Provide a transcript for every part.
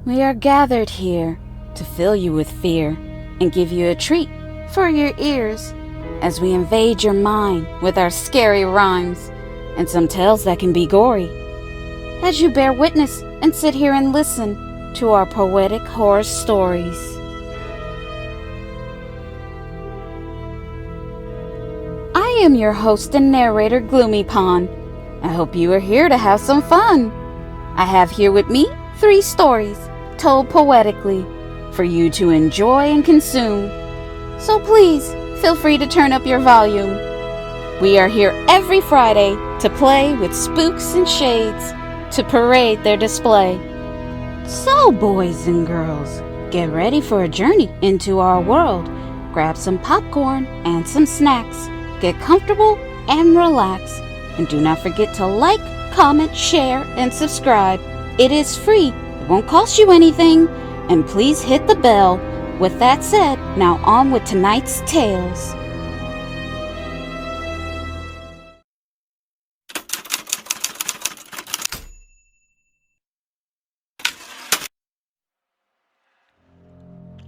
We are gathered here to fill you with fear and give you a treat for your ears as we invade your mind with our scary rhymes and some tales that can be gory. As you bear witness and sit here and listen to our poetic horror stories. I am your host and narrator, Gloomy Pond. I hope you are here to have some fun. I have here with me 3 stories told poetically for you to enjoy and consume. So please feel free to turn up your volume. We are here every Friday to play with spooks and shades to parade their display. So boys and girls, get ready for a journey into our world. Grab some popcorn and some snacks. Get comfortable and relax. And do not forget to like, comment, share, and subscribe. It is free. It won't cost you anything. And please hit the bell. With that said, now on with tonight's tales.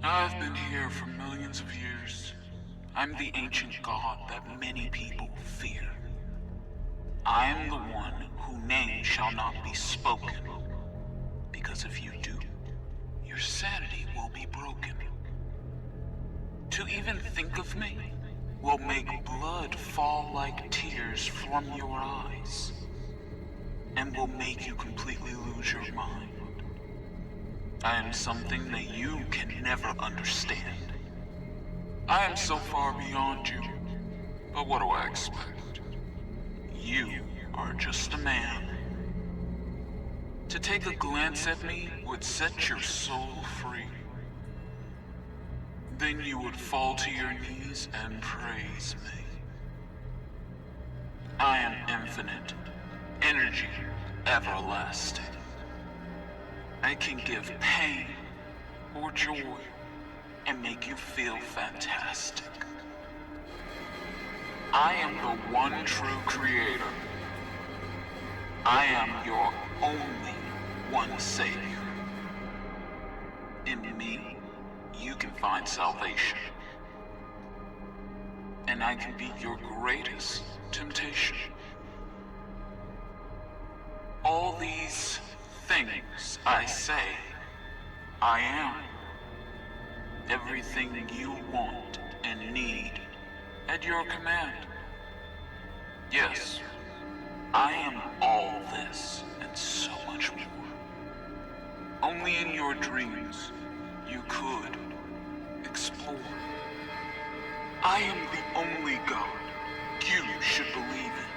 I've been here for millions of years. I'm the ancient god that many people fear. I am the one whose name shall not be spoken, because if you do, your sanity will be broken. To even think of me will make blood fall like tears from your eyes, and will make you completely lose your mind. I am something that you can never understand. I am so far beyond you, but what do I expect? You are just a man. To take a glance at me would set your soul free. Then you would fall to your knees and praise me. I am infinite, energy everlasting. I can give pain or joy and make you feel fantastic. I am the one true creator. I am your only one savior. In me, you can find salvation. And I can be your greatest temptation. All these things I say, I am. Everything you want and need at your command. Yes, I am all this and so much more. Only in your dreams you could explore. I am the only God you should believe in.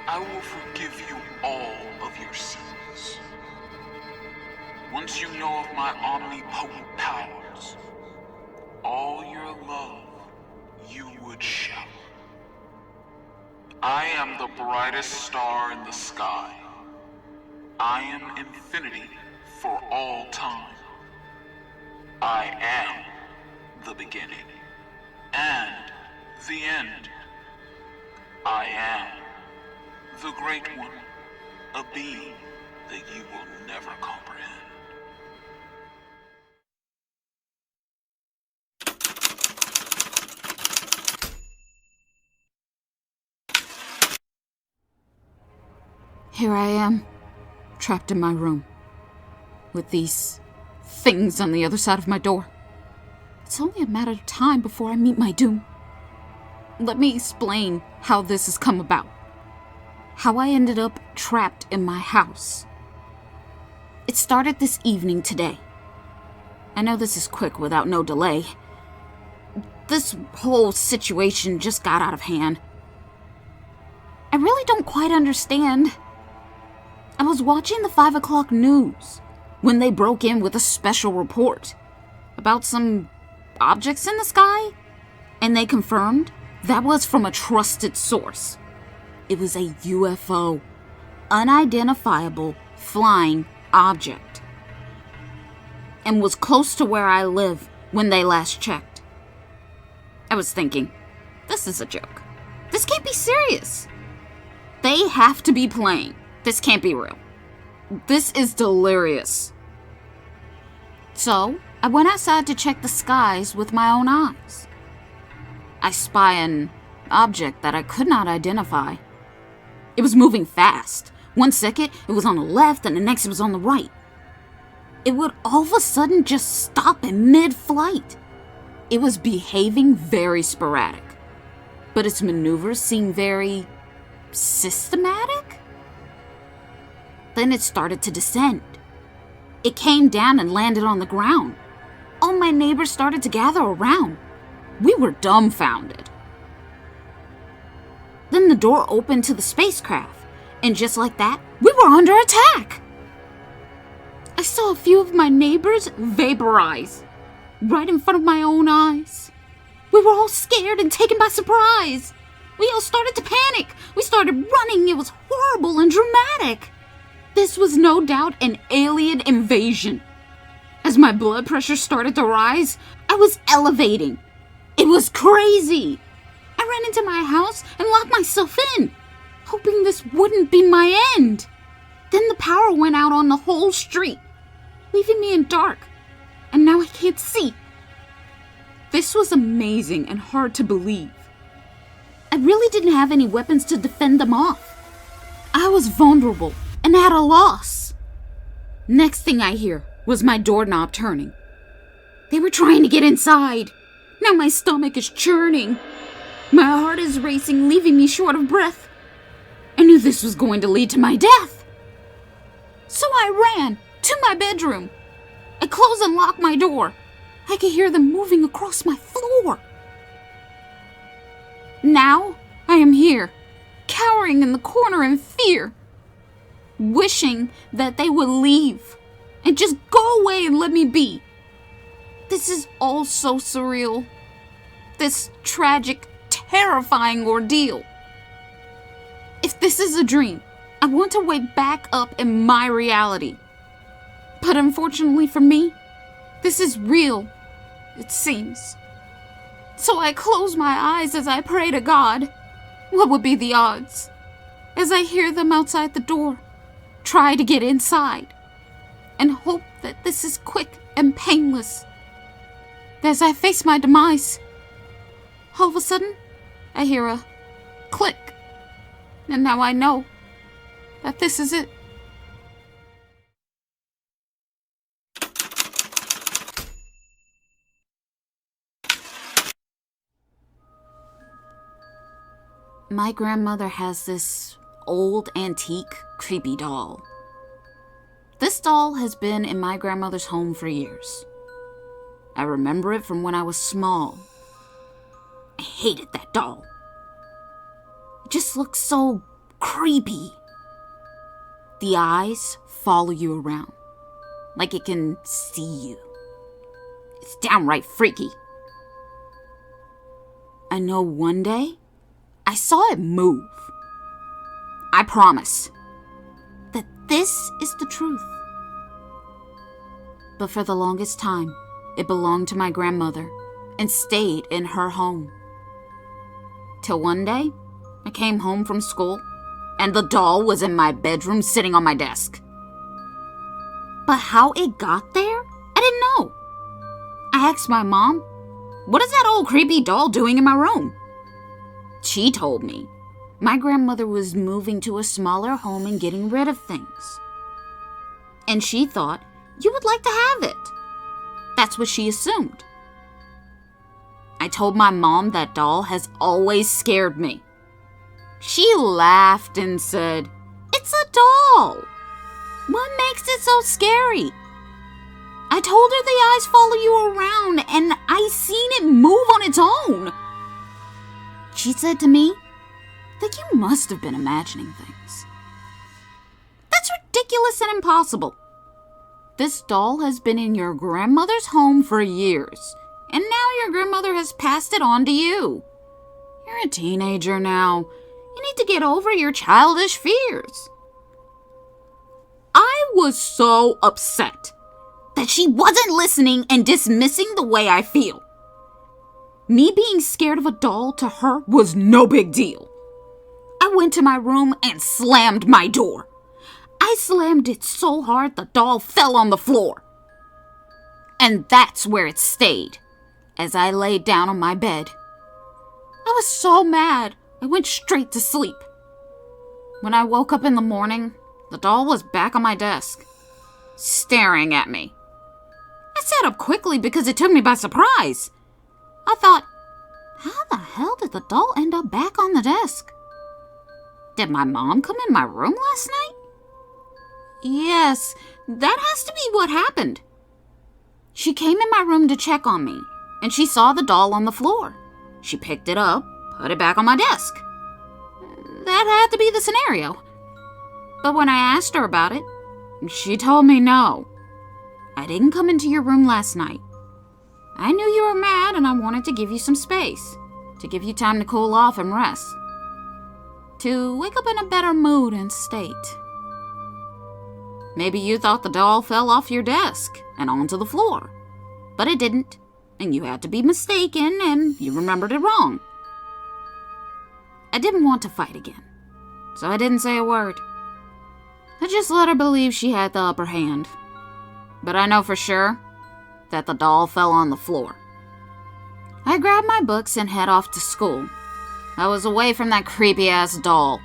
I will forgive you all of your sins. Once you know of my omnipotent powers, all your love you would shower. I am the brightest star in the sky. I am infinity for all time. I am the beginning and the end. I am the great one, a being that you will never comprehend. Here I am, trapped in my room, with these things on the other side of my door. It's only a matter of time before I meet my doom. Let me explain how this has come about. How I ended up trapped in my house. It started this evening today. I know this is quick without no delay. This whole situation just got out of hand. I really don't quite understand. I was watching the 5 o'clock news when they broke in with a special report about some objects in the sky, and they confirmed that was from a trusted source. It was a UFO, unidentifiable flying object, and was close to where I live when they last checked. I was thinking, this is a joke. This can't be serious. They have to be playing. This can't be real. This is delirious. So, I went outside to check the skies with my own eyes. I spy an object that I could not identify. It was moving fast. 1 second, it was on the left, and the next it was on the right. It would all of a sudden just stop in mid-flight. It was behaving very sporadic, but its maneuvers seemed very systematic. Then it started to descend. It came down and landed on the ground. All my neighbors started to gather around. We were dumbfounded. Then the door opened to the spacecraft, and just like that, we were under attack. I saw a few of my neighbors vaporize right in front of my own eyes. We were all scared and taken by surprise. We all started to panic. We started running. It was horrible and dramatic. This was no doubt an alien invasion. As my blood pressure started to rise, I was elevating. It was crazy. I ran into my house and locked myself in, hoping this wouldn't be my end. Then the power went out on the whole street, leaving me in dark, and now I can't see. This was amazing and hard to believe. I really didn't have any weapons to defend them off. I was vulnerable and at a loss. Next thing I hear was my doorknob turning. They were trying to get inside. Now my stomach is churning. My heart is racing, leaving me short of breath. I knew this was going to lead to my death. So I ran to my bedroom. I closed and locked my door. I could hear them moving across my floor. Now I am here, cowering in the corner in fear, wishing that they would leave and just go away and let me be. This is all so surreal. This tragic, terrifying ordeal. If this is a dream, I want to wake back up in my reality. But unfortunately for me, this is real, it seems. So I close my eyes as I pray to God. What would be the odds? As I hear them outside the door, try to get inside, and hope that this is quick and painless. As I face my demise, all of a sudden, I hear a click, and now I know that this is it. My grandmother has this old antique creepy doll. This doll has been in my grandmother's home for years. I remember it from when I was small. I hated that doll. It just looks so creepy. The eyes follow you around, like it can see you. It's downright freaky. I know one day, I saw it move. I promise that this is the truth. But for the longest time, it belonged to my grandmother and stayed in her home. Till one day, I came home from school and the doll was in my bedroom sitting on my desk. But how it got there, I didn't know. I asked my mom, "What is that old creepy doll doing in my room?" She told me my grandmother was moving to a smaller home and getting rid of things. And she thought you would like to have it. That's what she assumed. I told my mom that doll has always scared me. She laughed and said, "It's a doll. What makes it so scary?" I told her the eyes follow you around and I seen it move on its own. She said to me that you must have been imagining things. That's ridiculous and impossible. This doll has been in your grandmother's home for years, and now your grandmother has passed it on to you. You're a teenager now. You need to get over your childish fears. I was so upset that she wasn't listening and dismissing the way I feel. Me being scared of a doll to her was no big deal. I went to my room and slammed my door. I slammed it so hard the doll fell on the floor. And that's where it stayed, as I laid down on my bed. I was so mad, I went straight to sleep. When I woke up in the morning, the doll was back on my desk, staring at me. I sat up quickly because it took me by surprise. I thought, how the hell did the doll end up back on the desk? Did my mom come in my room last night? Yes, that has to be what happened. She came in my room to check on me, and she saw the doll on the floor. She picked it up, put it back on my desk. That had to be the scenario. But when I asked her about it, she told me no. I didn't come into your room last night. I knew you were mad and I wanted to give you some space, to give you time to cool off and rest, to wake up in a better mood and state. Maybe you thought the doll fell off your desk and onto the floor, but it didn't, and you had to be mistaken and you remembered it wrong. I didn't want to fight again, so I didn't say a word. I just let her believe she had the upper hand. But I know for sure that the doll fell on the floor. I grabbed my books and head off to school. I was away from that creepy-ass doll,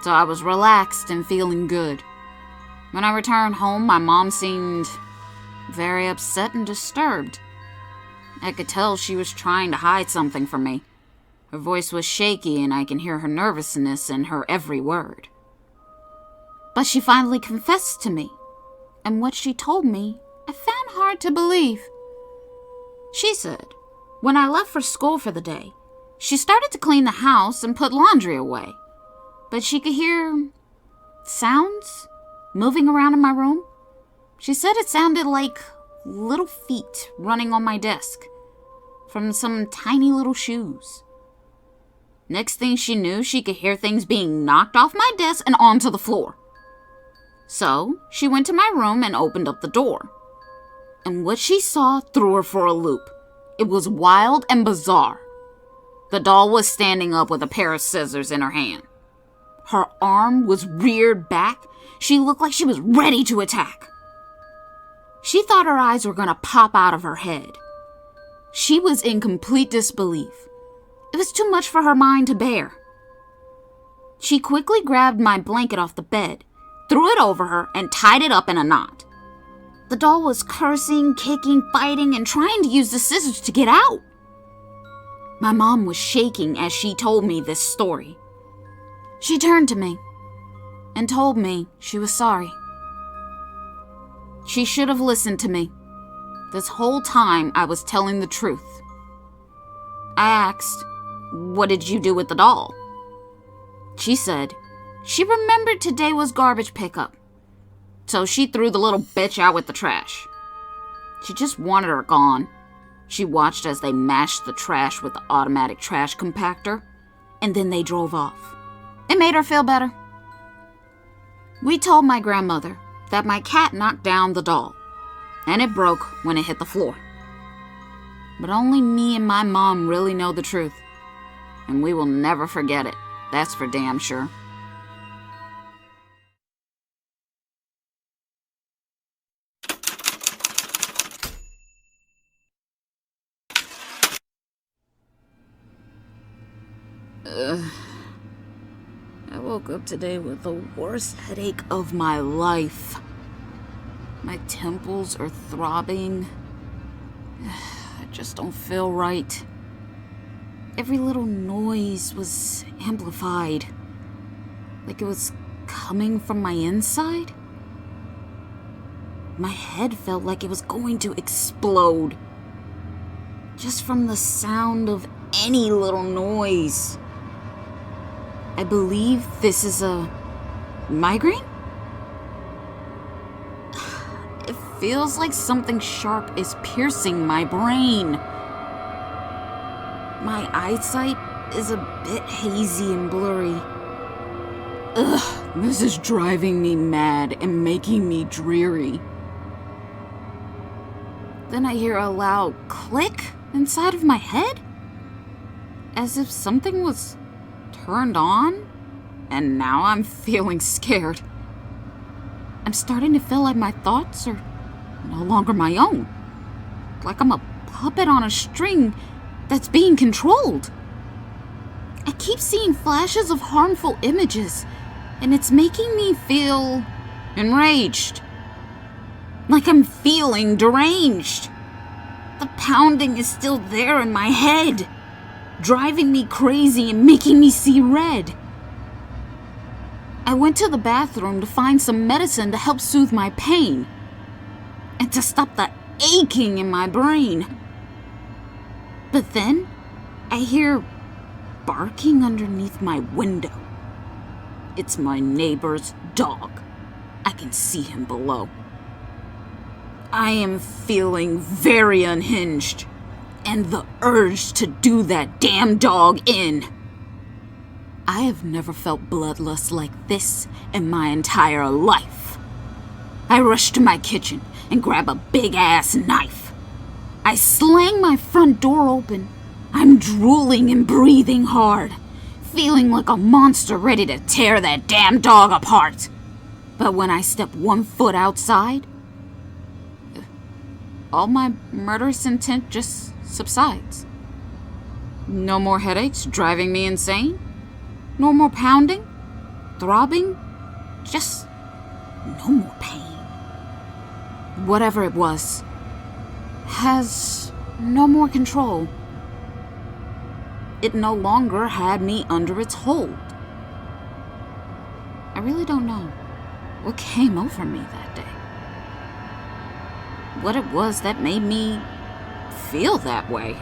so I was relaxed and feeling good. When I returned home, my mom seemed very upset and disturbed. I could tell she was trying to hide something from me. Her voice was shaky and I can hear her nervousness in her every word. But she finally confessed to me, and what she told me, I found hard to believe. She said, when I left for school for the day, she started to clean the house and put laundry away, but she could hear sounds moving around in my room. She said it sounded like little feet running on my desk from some tiny little shoes. Next thing she knew, she could hear things being knocked off my desk and onto the floor. So she went to my room and opened up the door. And what she saw threw her for a loop. It was wild and bizarre. The doll was standing up with a pair of scissors in her hand. Her arm was reared back. She looked like she was ready to attack. She thought her eyes were going to pop out of her head. She was in complete disbelief. It was too much for her mind to bear. She quickly grabbed my blanket off the bed, threw it over her, and tied it up in a knot. The doll was cursing, kicking, fighting, and trying to use the scissors to get out. My mom was shaking as she told me this story. She turned to me and told me she was sorry. She should have listened to me. This whole time I was telling the truth. I asked, "What did you do with the doll?" She said she remembered today was garbage pickup, so she threw the little bitch out with the trash. She just wanted her gone. She watched as they mashed the trash with the automatic trash compactor, and then they drove off. It made her feel better. We told my grandmother that my cat knocked down the doll, and it broke when it hit the floor. But only me and my mom really know the truth, and we will never forget it. That's for damn sure. I woke up today with the worst headache of my life. My temples are throbbing. I just don't feel right. Every little noise was amplified, like it was coming from my inside. My head felt like it was going to explode, just from the sound of any little noise. I believe this is a migraine? It feels like something sharp is piercing my brain. My eyesight is a bit hazy and blurry. This is driving me mad and making me dreary. Then I hear a loud click inside of my head, as if something was turned on, and now I'm feeling scared. I'm starting to feel like my thoughts are no longer my own. like I'm a puppet on a string that's being controlled. I keep seeing flashes of harmful images, and it's making me feel enraged. Like I'm feeling deranged. The pounding is still there in my head, driving me crazy and making me see red. I went to the bathroom to find some medicine to help soothe my pain and to stop the aching in my brain. But then I hear barking underneath my window. It's my neighbor's dog. I can see him below. I am feeling very unhinged, and the urge to do that damn dog in. I have never felt bloodlust like this in my entire life. I rush to my kitchen and grab a big-ass knife. I slang my front door open. I'm drooling and breathing hard, feeling like a monster ready to tear that damn dog apart. But when I step 1 foot outside, all my murderous intent just subsides. No more headaches driving me insane. No more pounding, throbbing, just no more pain. Whatever it was has no more control. It no longer had me under its hold. I really don't know what came over me that day. What it was that made me feel that way.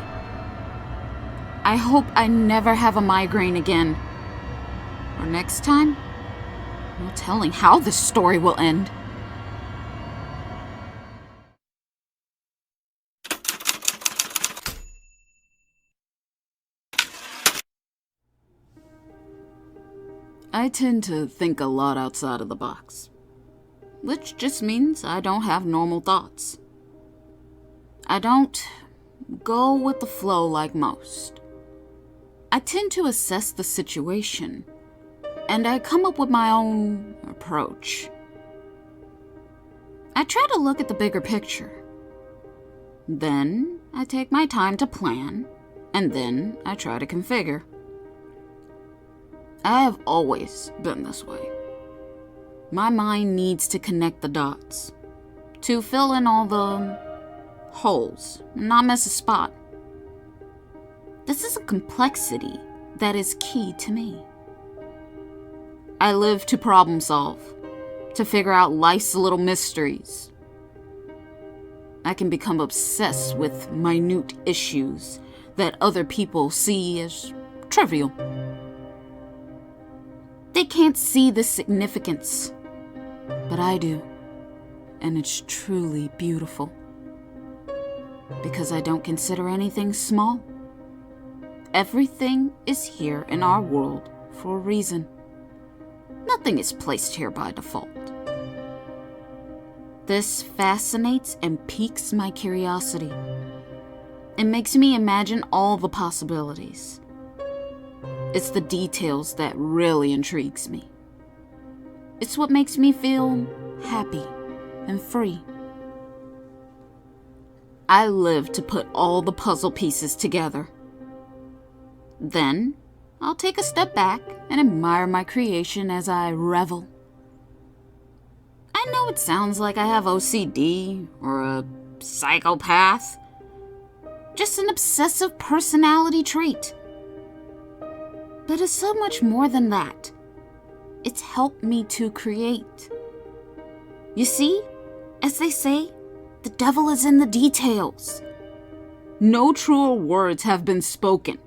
I hope I never have a migraine again. Or next time, no telling how this story will end. I tend to think a lot outside of the box, which just means I don't have normal thoughts. I don't go with the flow like most. I tend to assess the situation, and I come up with my own approach. I try to look at the bigger picture. Then I take my time to plan, and then I try to configure. I have always been this way. My mind needs to connect the dots, to fill in all the holes, and not miss a spot. This is a complexity that is key to me. I live to problem solve, to figure out life's little mysteries. I can become obsessed with minute issues that other people see as trivial. They can't see the significance, but I do, and it's truly beautiful. Because I don't consider anything small. Everything is here in our world for a reason. Nothing is placed here by default. This fascinates and piques my curiosity. It makes me imagine all the possibilities. It's the details that really intrigues me. It's what makes me feel happy and free. I live to put all the puzzle pieces together. Then, I'll take a step back and admire my creation as I revel. I know it sounds like I have OCD or a psychopath. Just an obsessive personality trait. But it's so much more than that. It's helped me to create. You see, as they say, the devil is in the details. No truer words have been spoken.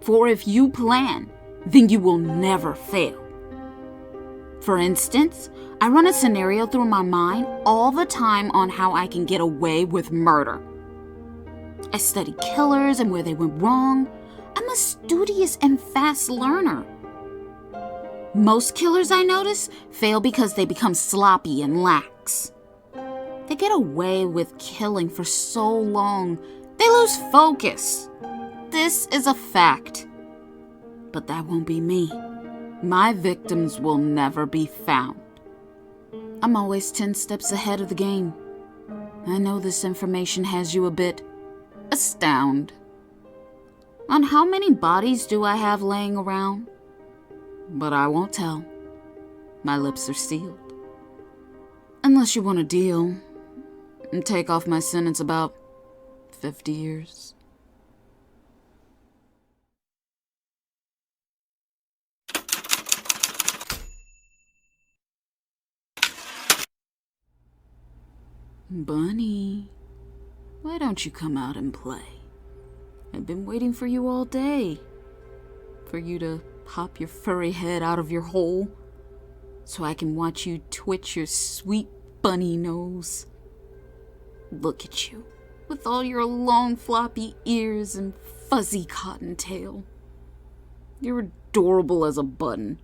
For if you plan, then you will never fail. For instance, I run a scenario through my mind all the time on how I can get away with murder. I study killers and where they went wrong. I'm a studious and fast learner. Most killers I notice fail because they become sloppy and lax. They get away with killing for so long, they lose focus. This is a fact. But that won't be me. My victims will never be found. I'm always 10 steps ahead of the game. I know this information has you a bit astounded. On how many bodies do I have laying around? But I won't tell. My lips are sealed. Unless you want a deal and take off my sentence about 50 years. Bunny, why don't you come out and play? I've been waiting for you all day. For you to pop your furry head out of your hole so I can watch you twitch your sweet bunny nose. Look at you, with all your long floppy ears and fuzzy cottontail. You're adorable as a button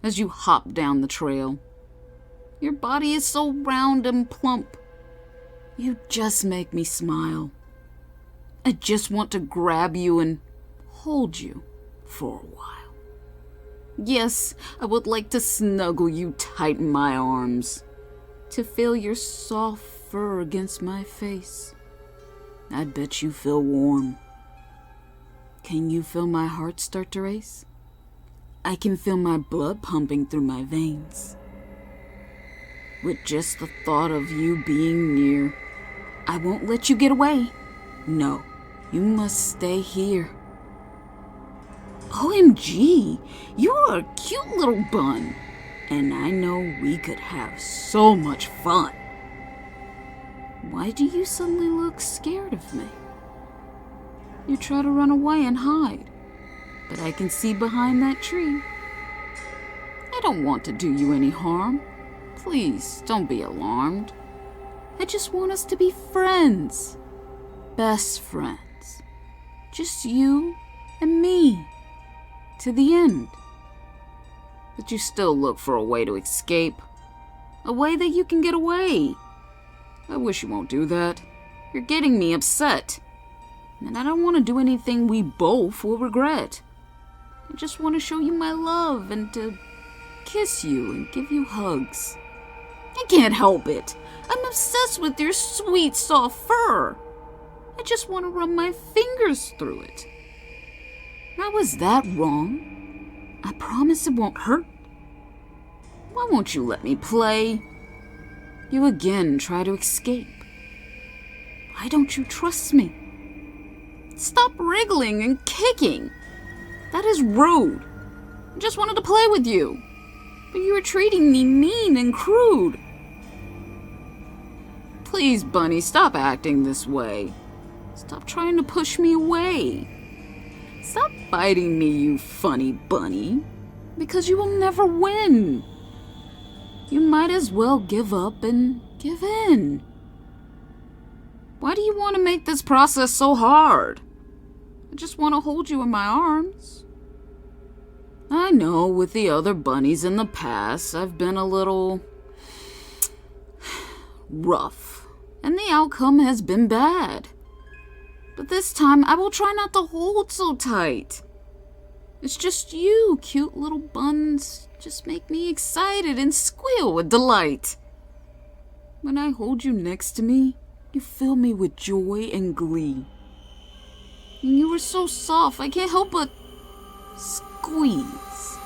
as you hop down the trail. Your body is so round and plump. You just make me smile. I just want to grab you and hold you for a while. Yes, I would like to snuggle you tight in my arms, to feel your soft fur against my face. I bet you feel warm. Can you feel my heart start to race? I can feel my blood pumping through my veins. With just the thought of you being near, I won't let you get away. No, you must stay here. OMG, you're a cute little bun, and I know we could have so much fun. Why do you suddenly look scared of me? You try to run away and hide, but I can see behind that tree. I don't want to do you any harm. Please, don't be alarmed. I just want us to be friends. Best friends. Just you and me. To the end. But you still look for a way to escape. A way that you can get away. I wish you won't do that. You're getting me upset. And I don't want to do anything we both will regret. I just want to show you my love and to kiss you and give you hugs. I can't help it. I'm obsessed with your sweet, soft fur. I just want to run my fingers through it. How is that wrong? I promise it won't hurt. Why won't you let me play? You again try to escape. Why don't you trust me? Stop wriggling and kicking. That is rude. I just wanted to play with you. But you are treating me mean and crude. Please, Bunny, stop acting this way. Stop trying to push me away. Stop biting me, you funny bunny. Because you will never win. You might as well give up and give in. Why do you want to make this process so hard? I just want to hold you in my arms. I know with the other bunnies in the past, I've been a little rough, and the outcome has been bad. But this time, I will try not to hold so tight. It's just you, cute little buns, just make me excited and squeal with delight. When I hold you next to me, you fill me with joy and glee. And you are so soft, I can't help but squeeze.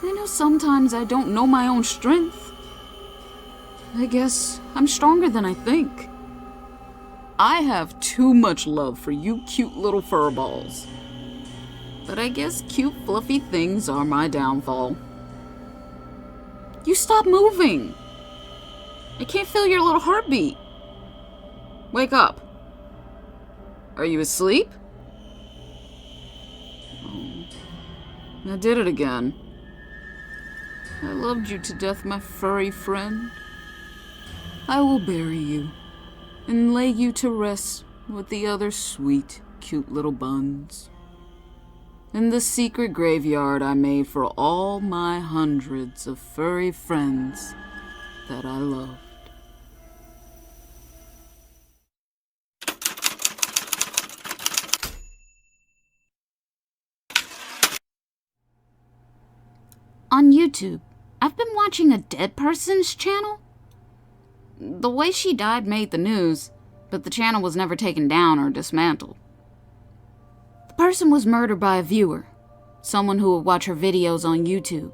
I know sometimes I don't know my own strength. I guess I'm stronger than I think. I have too much love for you cute little furballs. But I guess cute fluffy things are my downfall. You stop moving. I can't feel your little heartbeat. Wake up. Are you asleep? Oh, I did it again. I loved you to death, my furry friend. I will bury you and lay you to rest with the other sweet, cute little buns. In the secret graveyard I made for all my hundreds of furry friends that I loved. On YouTube, I've been watching a dead person's channel. The way she died made the news, but the channel was never taken down or dismantled. The person was murdered by a viewer, someone who would watch her videos on YouTube.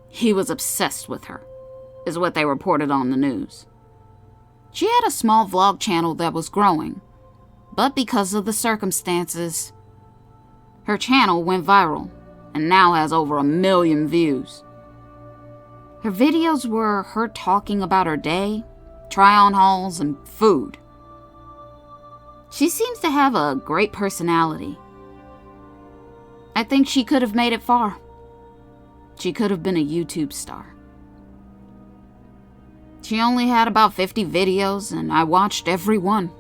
He was obsessed with her, is what they reported on the news. She had a small vlog channel that was growing, but because of the circumstances, her channel went viral and now has over 1 million views. Her videos were her talking about her day, try-on hauls, and food. She seems to have a great personality. I think she could have made it far. She could have been a YouTube star. She only had about 50 videos, and I watched every one.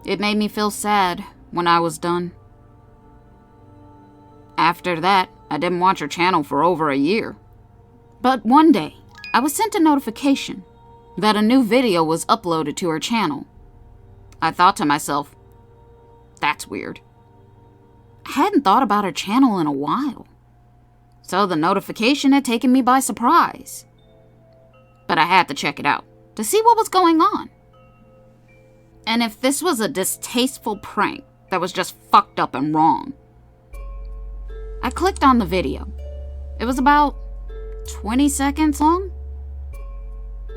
It made me feel sad when I was done. After that, I didn't watch her channel for over a year. But one day, I was sent a notification that a new video was uploaded to her channel. I thought to myself, that's weird. I hadn't thought about her channel in a while, so the notification had taken me by surprise. But I had to check it out to see what was going on. And if this was a distasteful prank that was just fucked up and wrong. I clicked on the video. It was about 20 seconds long.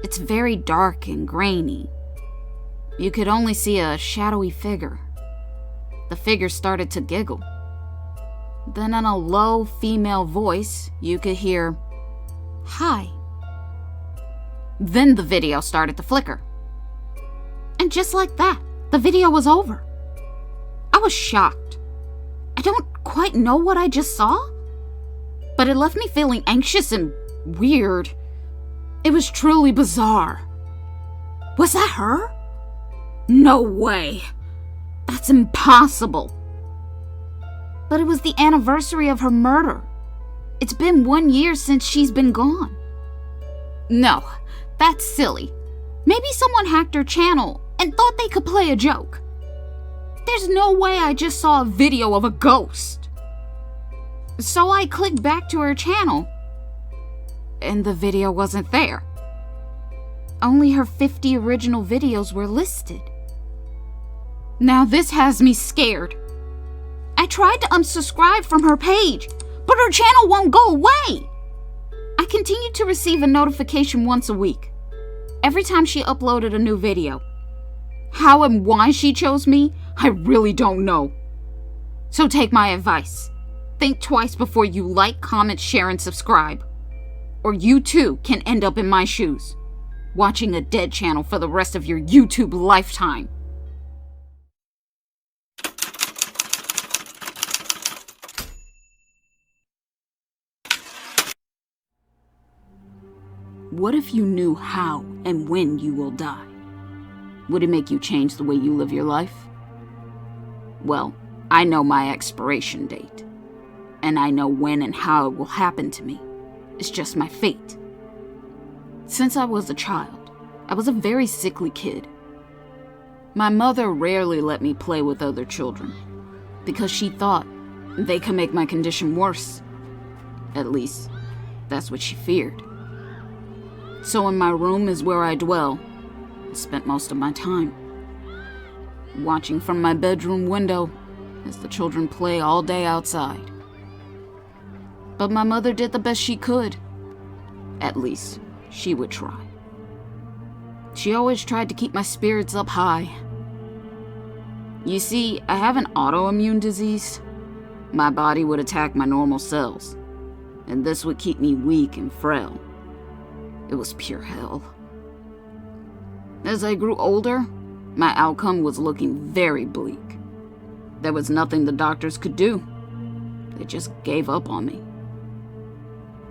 It's very dark and grainy. You could only see a shadowy figure. The figure started to giggle. Then in a low female voice, you could hear, "Hi." Then the video started to flicker. And just like that, the video was over. I was shocked. I don't quite know what I just saw, but it left me feeling anxious and weird. It was truly bizarre. Was that her? No way. That's impossible. But it was the anniversary of her murder. It's been 1 year since she's been gone. No, that's silly. Maybe someone hacked her channel and thought they could play a joke. There's no way I just saw a video of a ghost. So I clicked back to her channel, and the video wasn't there. Only her 50 original videos were listed. Now this has me scared. I tried to unsubscribe from her page, but her channel won't go away. I continued to receive a notification once a week, every time she uploaded a new video. How and why she chose me, I really don't know. So take my advice. Think twice before you like, comment, share, and subscribe. Or you too can end up in my shoes, watching a dead channel for the rest of your YouTube lifetime. What if you knew how and when you will die? Would it make you change the way you live your life? Well, I know my expiration date, and I know when and how it will happen to me. It's just my fate. Since I was a child, I was a very sickly kid. My mother rarely let me play with other children, because she thought they could make my condition worse. At least, that's what she feared. So in my room is where I dwell. I spent most of my time watching from my bedroom window as the children play all day outside. But my mother did the best she could. At least, she would try. She always tried to keep my spirits up high. You see, I have an autoimmune disease. My body would attack my normal cells, and this would keep me weak and frail. It was pure hell. As I grew older, my outcome was looking very bleak. There was nothing the doctors could do. They just gave up on me.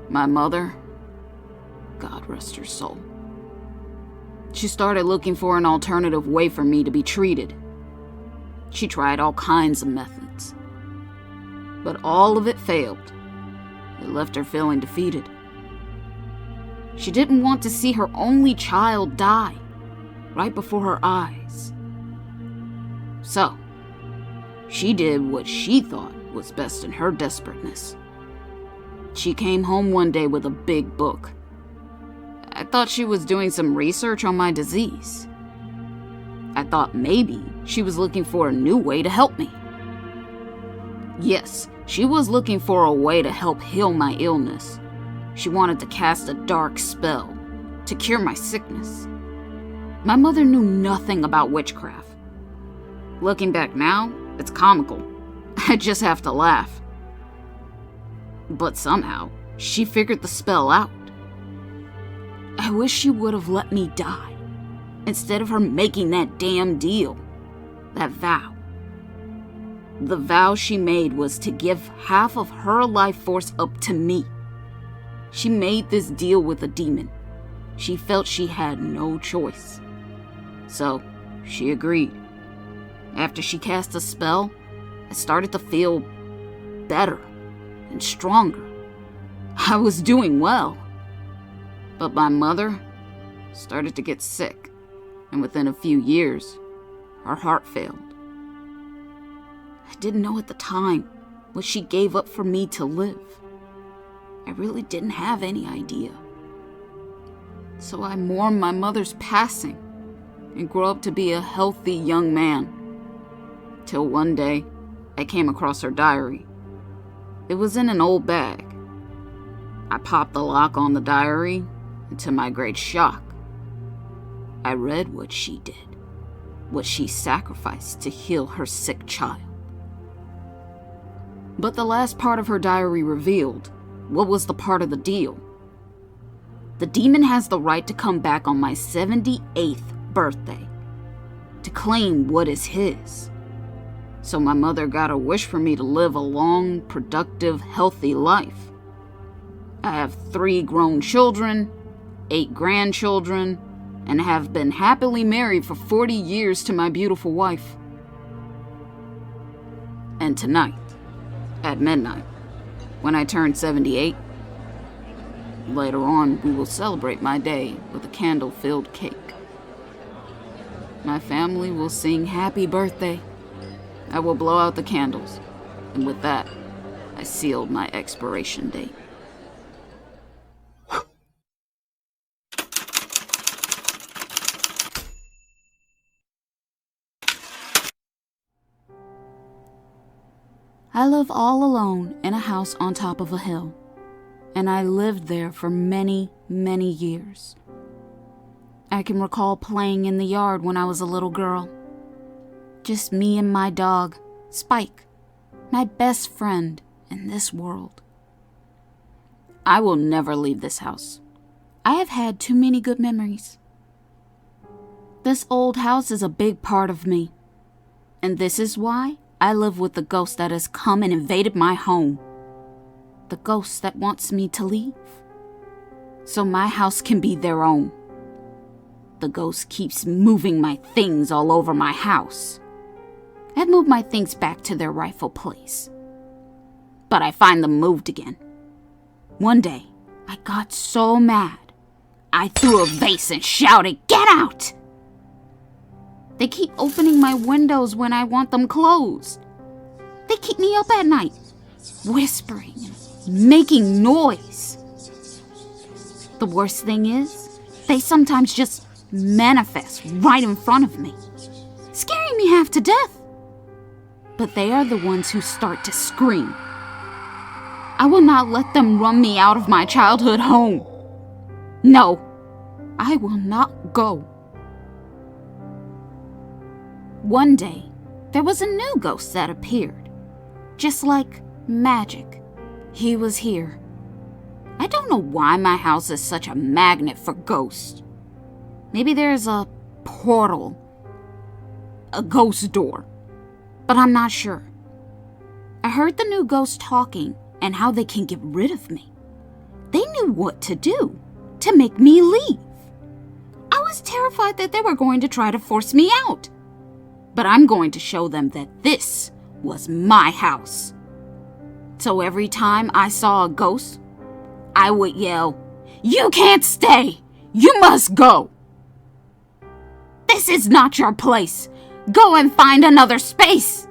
My mother, God rest her soul, she started looking for an alternative way for me to be treated. She tried all kinds of methods, but all of it failed. It left her feeling defeated. She didn't want to see her only child die right before her eyes. So, she did what she thought was best in her desperateness. She came home one day with a big book. I thought she was doing some research on my disease. I thought maybe she was looking for a new way to help me. Yes, she was looking for a way to help heal my illness. She wanted to cast a dark spell to cure my sickness. My mother knew nothing about witchcraft. Looking back now, it's comical. I just have to laugh. But somehow, she figured the spell out. I wish she would have let me die, instead of her making that damn deal, that vow. The vow she made was to give half of her life force up to me. She made this deal with a demon. She felt she had no choice. So, she agreed. After she cast a spell, I started to feel better and stronger. I was doing well. But my mother started to get sick, and within a few years, her heart failed. I didn't know at the time what she gave up for me to live. I really didn't have any idea. So I mourned my mother's passing and grew up to be a healthy young man. Till one day, I came across her diary. It was in an old bag. I popped the lock on the diary, and to my great shock, I read what she did, what she sacrificed to heal her sick child. But the last part of her diary revealed what was the part of the deal. The demon has the right to come back on my 78th birthday to claim what is his. So my mother got a wish for me to live a long, productive, healthy life. I have 3 grown children, 8 grandchildren, and have been happily married for 40 years to my beautiful wife. And tonight, at midnight, when I turn 78, later on we will celebrate my day with a candle-filled cake. My family will sing happy birthday. I will blow out the candles, and with that, I sealed my expiration date. I live all alone in a house on top of a hill, and I lived there for many, many years. I can recall playing in the yard when I was a little girl. Just me and my dog, Spike, my best friend in this world. I will never leave this house. I have had too many good memories. This old house is a big part of me, and this is why I live with the ghost that has come and invaded my home. The ghost that wants me to leave, so my house can be their own. The ghost keeps moving my things all over my house. I've moved my things back to their rightful place, but I find them moved again. One day, I got so mad, I threw a vase and shouted, "Get out!" They keep opening my windows when I want them closed. They keep me up at night, whispering and making noise. The worst thing is, they sometimes just manifest right in front of me, scaring me half to death. But they are the ones who start to scream. I will not let them run me out of my childhood home. No, I will not go. One day, there was a new ghost that appeared. Just like magic, he was here. I don't know why my house is such a magnet for ghosts. Maybe there's a portal, a ghost door, but I'm not sure. I heard the new ghost talking and how they can get rid of me. They knew what to do to make me leave. I was terrified that they were going to try to force me out. But I'm going to show them that this was my house. So every time I saw a ghost, I would yell, "You can't stay! You must go! This is not your place! Go and find another space!"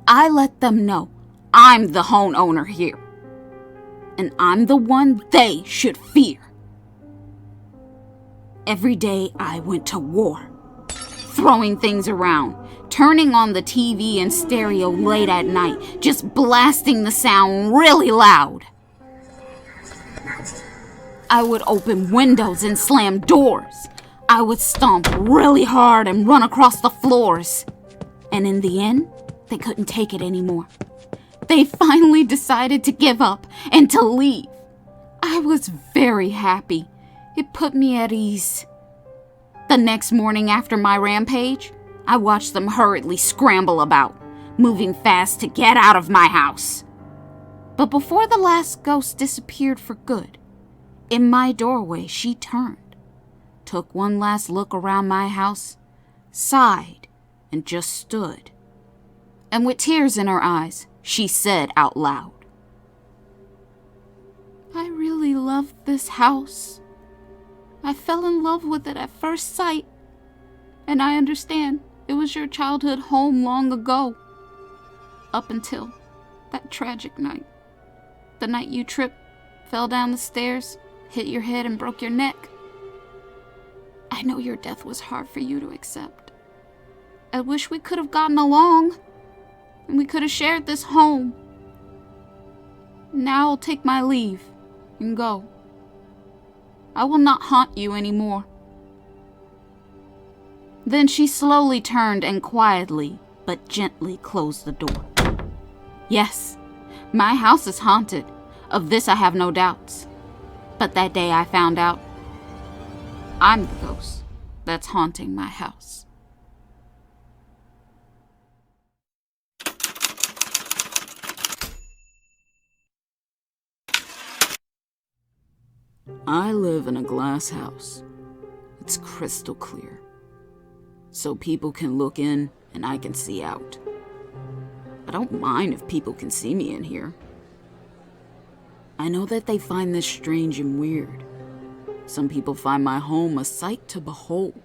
I let them know I'm the home owner here. and I'm the one they should fear. Every day I went to war, throwing things around, turning on the TV and stereo late at night, just blasting the sound really loud. I would open windows and slam doors. I would stomp really hard and run across the floors. And in the end, they couldn't take it anymore. They finally decided to give up and to leave. I was very happy. It put me at ease. The next morning after my rampage, I watched them hurriedly scramble about, moving fast to get out of my house. But before the last ghost disappeared for good, in my doorway she turned, took one last look around my house, sighed, and just stood. And with tears in her eyes, she said out loud, "I really love this house. I fell in love with it at first sight, and I understand it was your childhood home long ago. Up until that tragic night. The night you tripped, fell down the stairs, hit your head and broke your neck. I know your death was hard for you to accept. I wish we could have gotten along, and we could have shared this home. Now I'll take my leave and go. I will not haunt you anymore." Then she slowly turned and quietly but gently closed the door. Yes, my house is haunted. Of this I have no doubts. But that day I found out I'm the ghost that's haunting my house. I live in a glass house. It's crystal clear, so people can look in and I can see out. I don't mind if people can see me in here. I know that they find this strange and weird. Some people find my home a sight to behold.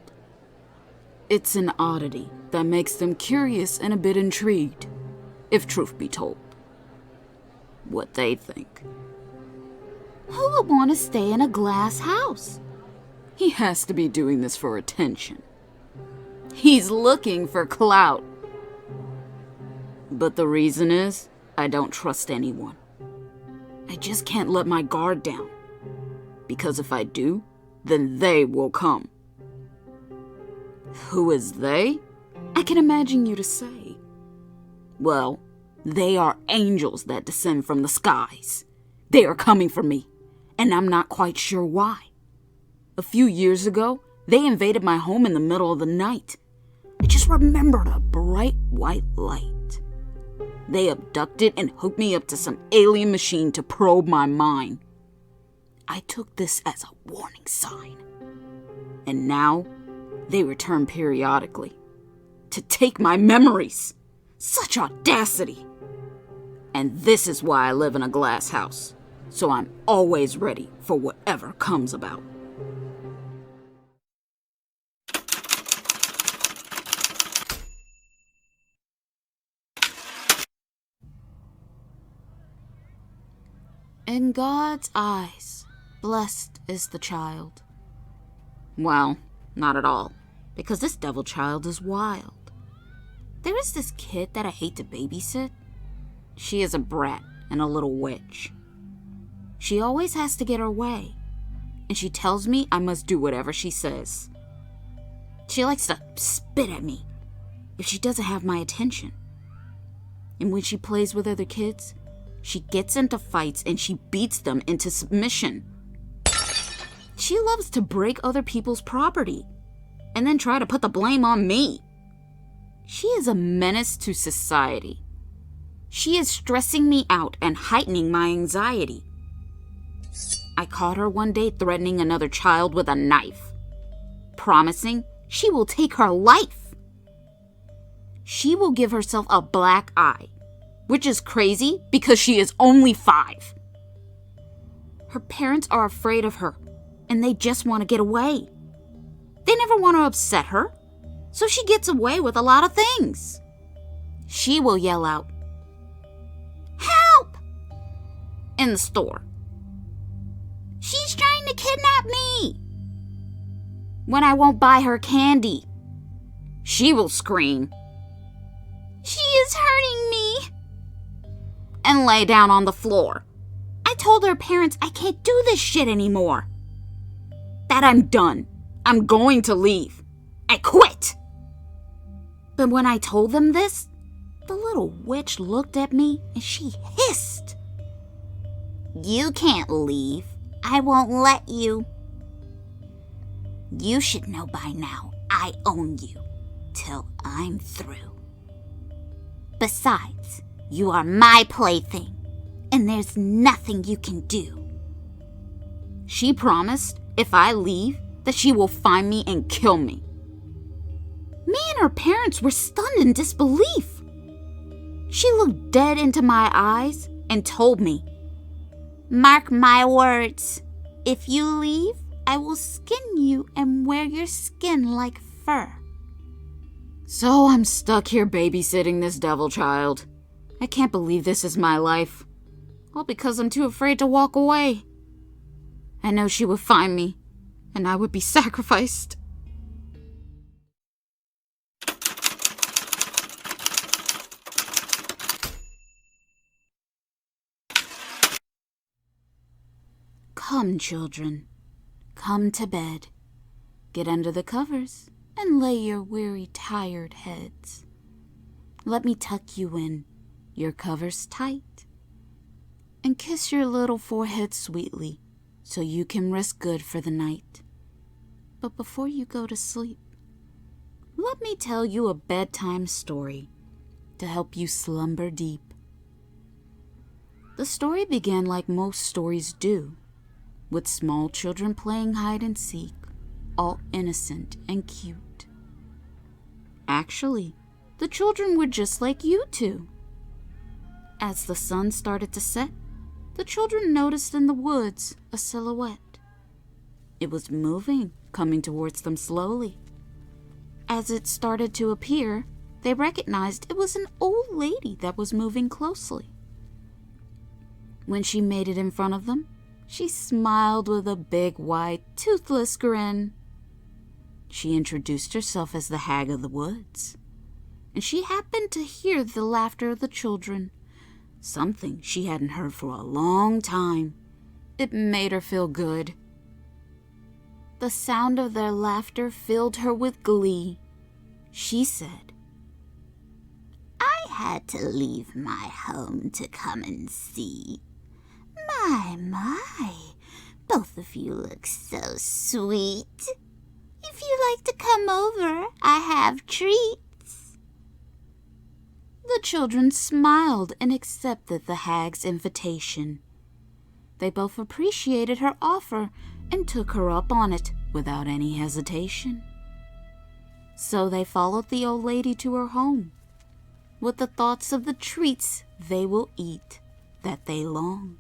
It's an oddity that makes them curious and a bit intrigued, if truth be told. What they think. Who would want to stay in a glass house? He has to be doing this for attention. He's looking for clout. But the reason is, I don't trust anyone. I just can't let my guard down. Because if I do, then they will come. Who is they? I can imagine you to say. Well, they are angels that descend from the skies. They are coming for me, and I'm not quite sure why. A few years ago, they invaded my home in the middle of the night. I just remembered a bright white light. They abducted and hooked me up to some alien machine to probe my mind. I took this as a warning sign. And now, they return periodically to take my memories. Such audacity! And this is why I live in a glass house, so I'm always ready for whatever comes about. In God's eyes, blessed is the child. Well, not at all, because this devil child is wild. There is this kid that I hate to babysit. She is a brat and a little witch. She always has to get her way, and she tells me I must do whatever she says. She likes to spit at me if she doesn't have my attention. And when she plays with other kids, she gets into fights and she beats them into submission. She loves to break other people's property and then try to put the blame on me. She is a menace to society. She is stressing me out and heightening my anxiety. I caught her one day threatening another child with a knife, promising she will take her life. She will give herself a black eye, which is crazy because she is only 5. Her parents are afraid of her, and they just want to get away. They never want to upset her, so she gets away with a lot of things. She will yell out, "Help!" in the store, She's trying to kidnap me! When I won't buy her candy, she will scream, She is hurting me! And lay down on the floor. I told her parents I can't do this shit anymore. That I'm done. I'm going to leave. I quit. But when I told them this, the little witch looked at me and she hissed. You can't leave. I won't let you. You should know by now I own you till I'm through. Besides, you are my plaything, and there's nothing you can do. She promised if I leave that she will find me and kill me. Me and her parents were stunned in disbelief. She looked dead into my eyes and told me, Mark my words, if you leave, I will skin you and wear your skin like fur. So I'm stuck here babysitting this devil child. I can't believe this is my life. All because I'm too afraid to walk away. I know she would find me, and I would be sacrificed. Come, children. Come to bed. Get under the covers and lay your weary, tired heads. Let me tuck you in, your covers tight, and kiss your little forehead sweetly so you can rest good for the night. But before you go to sleep, let me tell you a bedtime story to help you slumber deep. The story began like most stories do, with small children playing hide and seek, all innocent and cute. Actually, the children were just like you two. As the sun started to set, the children noticed in the woods a silhouette. It was moving, coming towards them slowly. As it started to appear, they recognized it was an old lady that was moving closely. When she made it in front of them, she smiled with a big, wide, toothless grin. She introduced herself as the Hag of the Woods, and she happened to hear the laughter of the children, something she hadn't heard for a long time. It made her feel good. The sound of their laughter filled her with glee. She said, I had to leave my home to come and see. My, both of you look so sweet. If you like to come over, I have treats. The children smiled and accepted the hag's invitation. They both appreciated her offer and took her up on it without any hesitation. So they followed the old lady to her home, with the thoughts of the treats they will eat that they long.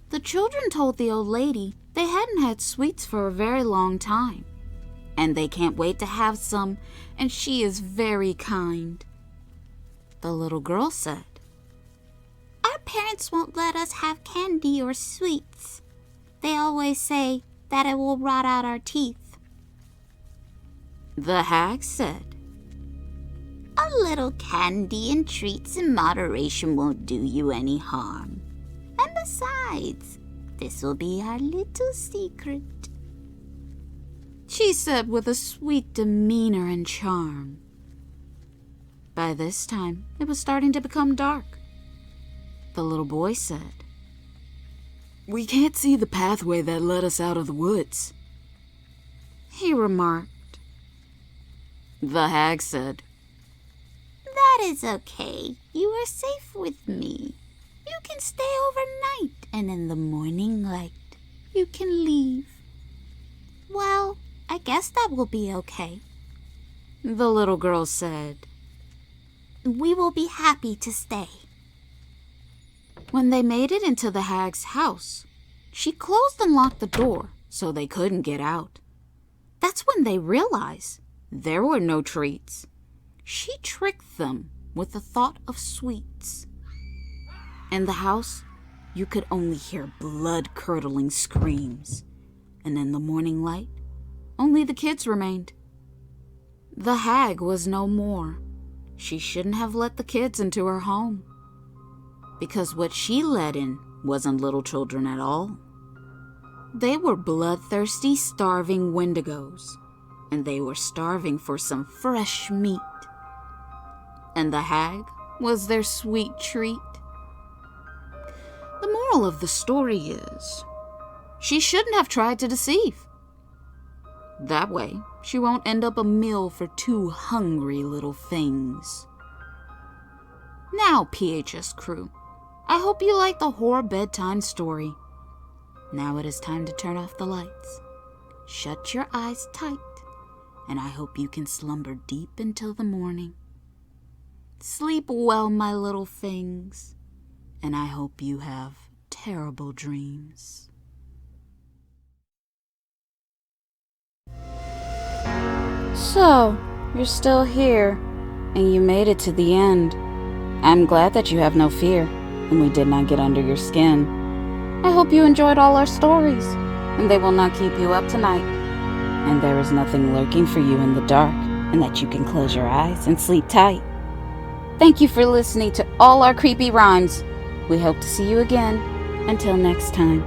The children told the old lady they hadn't had sweets for a very long time, and they can't wait to have some, and she is very kind. The little girl said, Our parents won't let us have candy or sweets. They always say that it will rot out our teeth. The hag said, A little candy and treats in moderation won't do you any harm. And besides, this will be our little secret, she said with a sweet demeanor and charm. By this time, it was starting to become dark. The little boy said, We can't see the pathway that led us out of the woods, he remarked. The hag said, That is okay. You are safe with me. You can stay overnight, and in the morning light, you can leave. Well, I guess that will be okay, the little girl said. We will be happy to stay. When they made it into the hag's house, she closed and locked the door so they couldn't get out. That's when they realized there were no treats. She tricked them with the thought of sweets. In the house, you could only hear blood-curdling screams. And in the morning light, only the kids remained. The hag was no more. She shouldn't have let the kids into her home, because what she let in wasn't little children at all. They were bloodthirsty, starving Wendigos, and they were starving for some fresh meat. And the hag was their sweet treat. The moral of the story is, she shouldn't have tried to deceive. That way, she won't end up a meal for two hungry little things. Now, PHS crew, I hope you like the horror bedtime story. Now it is time to turn off the lights. Shut your eyes tight, and I hope you can slumber deep until the morning. Sleep well, my little things, and I hope you have terrible dreams. So, you're still here, and you made it to the end. I'm glad that you have no fear, and we did not get under your skin. I hope you enjoyed all our stories, and they will not keep you up tonight. And there is nothing lurking for you in the dark, and that you can close your eyes and sleep tight. Thank you for listening to all our creepy rhymes. We hope to see you again. Until next time.